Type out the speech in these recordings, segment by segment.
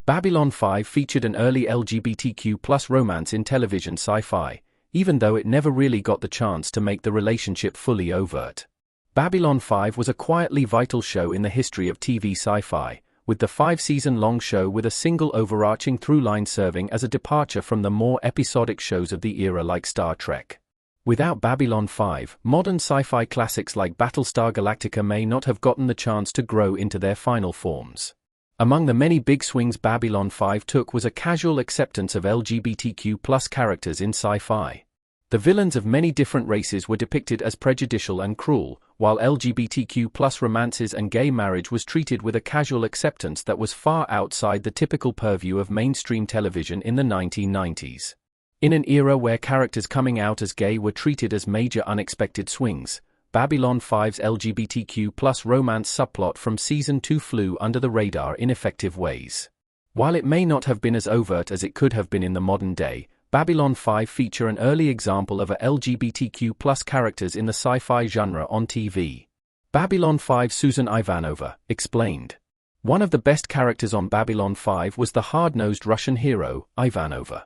Babylon 5 featured an early LGBTQ+ romance in television sci-fi, even though it never really got the chance to make the relationship fully overt. Babylon 5 was a quietly vital show in the history of TV sci-fi, with the 5-season-long show with a single overarching through-line serving as a departure from the more episodic shows of the era like Star Trek. Without Babylon 5, modern sci-fi classics like Battlestar Galactica may not have gotten the chance to grow into their final forms. Among the many big swings Babylon 5 took was a casual acceptance of LGBTQ+ characters in sci-fi. The villains of many different races were depicted as prejudicial and cruel, while LGBTQ+ romances and gay marriage was treated with a casual acceptance that was far outside the typical purview of mainstream television in the 1990s. In an era where characters coming out as gay were treated as major unexpected swings, Babylon 5's LGBTQ+ romance subplot from Season 2 flew under the radar in effective ways. While it may not have been as overt as it could have been in the modern day, Babylon 5 feature an early example of a LGBTQ+ characters in the sci-fi genre on TV. Babylon 5 Susan Ivanova, explained. One of the best characters on Babylon 5 was the hard-nosed Russian hero, Ivanova.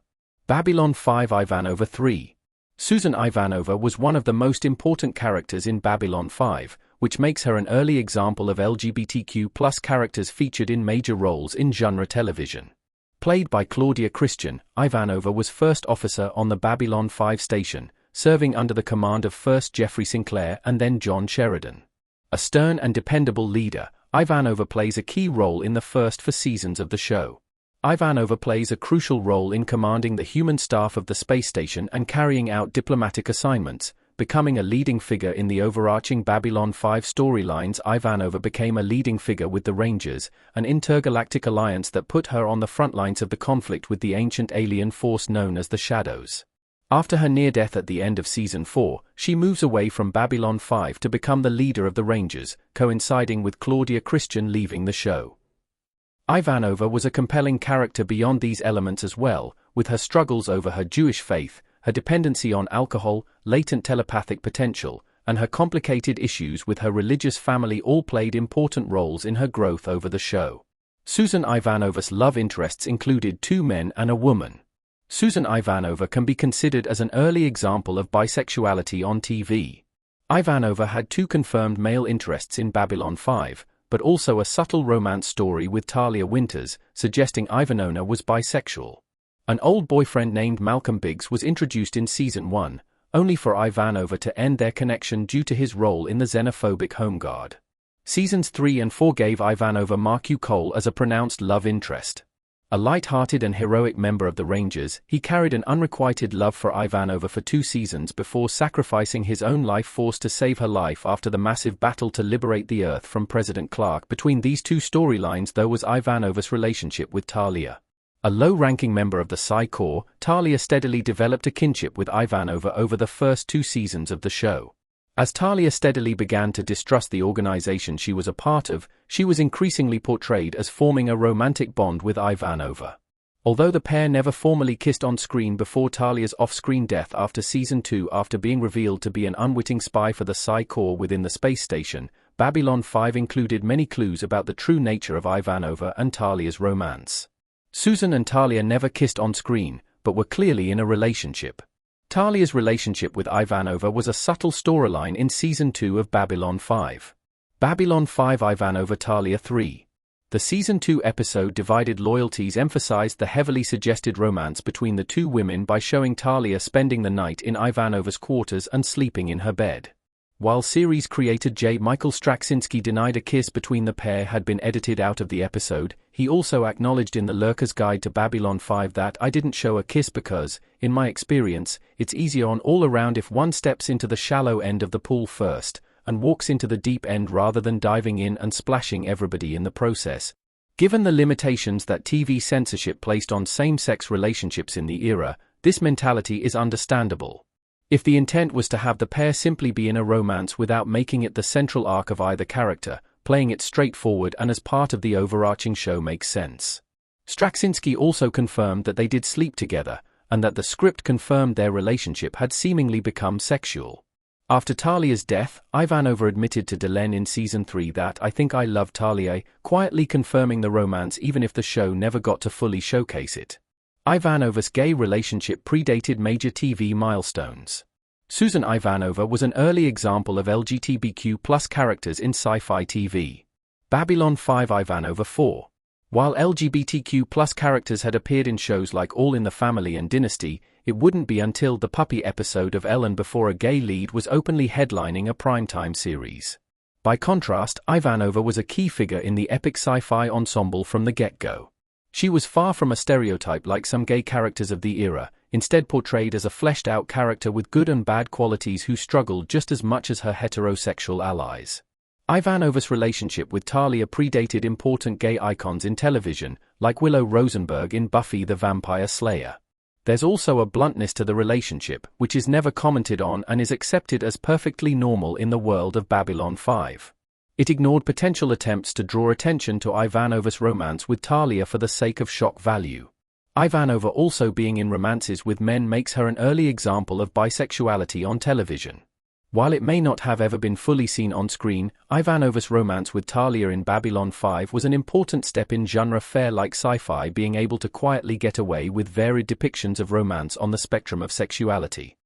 Babylon 5 Ivanova 3. Susan Ivanova was one of the most important characters in Babylon 5, which makes her an early example of LGBTQ+ characters featured in major roles in genre television. Played by Claudia Christian, Ivanova was first officer on the Babylon 5 station, serving under the command of first Jeffrey Sinclair and then John Sheridan. A stern and dependable leader, Ivanova plays a key role in the first 4 seasons of the show. Ivanova plays a crucial role in commanding the human staff of the space station and carrying out diplomatic assignments, becoming a leading figure in the overarching Babylon 5 storylines. Ivanova became a leading figure with the Rangers, an intergalactic alliance that put her on the front lines of the conflict with the ancient alien force known as the Shadows. After her near-death at the end of Season 4, she moves away from Babylon 5 to become the leader of the Rangers, coinciding with Claudia Christian leaving the show. Ivanova was a compelling character beyond these elements as well, with her struggles over her Jewish faith, her dependency on alcohol, latent telepathic potential, and her complicated issues with her religious family all played important roles in her growth over the show. Susan Ivanova's love interests included 2 men and a woman. Susan Ivanova can be considered as an early example of bisexuality on TV. Ivanova had 2 confirmed male interests in Babylon 5, but also a subtle romance story with Talia Winters, suggesting Ivanova was bisexual. An old boyfriend named Malcolm Biggs was introduced in Season 1, only for Ivanova to end their connection due to his role in the xenophobic Home Guard. Seasons 3 and 4 gave Ivanova Mark Cole as a pronounced love interest. A light-hearted and heroic member of the Rangers, he carried an unrequited love for Ivanova for 2 seasons before sacrificing his own life force to save her life after the massive battle to liberate the Earth from President Clark. Between these 2 storylines though was Ivanova's relationship with Talia. A low-ranking member of the Psi Corps, Talia steadily developed a kinship with Ivanova over the first 2 seasons of the show. As Talia steadily began to distrust the organization she was a part of, she was increasingly portrayed as forming a romantic bond with Ivanova. Although the pair never formally kissed on screen before Talia's off-screen death after Season 2 after being revealed to be an unwitting spy for the Psi Corps within the space station, Babylon 5 included many clues about the true nature of Ivanova and Talia's romance. Susan and Talia never kissed on screen, but were clearly in a relationship. Talia's relationship with Ivanova was a subtle storyline in Season 2 of Babylon 5. Babylon 5 Ivanova Talia 3. The Season 2 episode Divided Loyalties emphasized the heavily suggested romance between the 2 women by showing Talia spending the night in Ivanova's quarters and sleeping in her bed. While series creator J. Michael Straczynski denied a kiss between the pair had been edited out of the episode, he also acknowledged in The Lurker's Guide to Babylon 5 that "I didn't show a kiss because, in my experience, it's easier on all around if one steps into the shallow end of the pool first, and walks into the deep end rather than diving in and splashing everybody in the process." Given the limitations that TV censorship placed on same-sex relationships in the era, this mentality is understandable. If the intent was to have the pair simply be in a romance without making it the central arc of either character, playing it straightforward and as part of the overarching show makes sense. Straczynski also confirmed that they did sleep together, and that the script confirmed their relationship had seemingly become sexual. After Talia's death, Ivanova admitted to Delenn in Season 3 that "I think I love Talia," quietly confirming the romance even if the show never got to fully showcase it. Ivanova's gay relationship predated major TV milestones. Susan Ivanova was an early example of LGBTQ+ characters in sci-fi TV. Babylon 5 Ivanova 4. While LGBTQ+ characters had appeared in shows like All in the Family and Dynasty, it wouldn't be until the puppy episode of Ellen before a gay lead was openly headlining a primetime series. By contrast, Ivanova was a key figure in the epic sci-fi ensemble from the get-go. She was far from a stereotype like some gay characters of the era, instead portrayed as a fleshed-out character with good and bad qualities who struggled just as much as her heterosexual allies. Ivanova's relationship with Talia predated important gay icons in television, like Willow Rosenberg in Buffy the Vampire Slayer. There's also a bluntness to the relationship, which is never commented on and is accepted as perfectly normal in the world of Babylon 5. It ignored potential attempts to draw attention to Ivanova's romance with Talia for the sake of shock value. Ivanova also being in romances with men makes her an early example of bisexuality on television. While it may not have ever been fully seen on screen, Ivanova's romance with Talia in Babylon 5 was an important step in genre fare like sci-fi being able to quietly get away with varied depictions of romance on the spectrum of sexuality.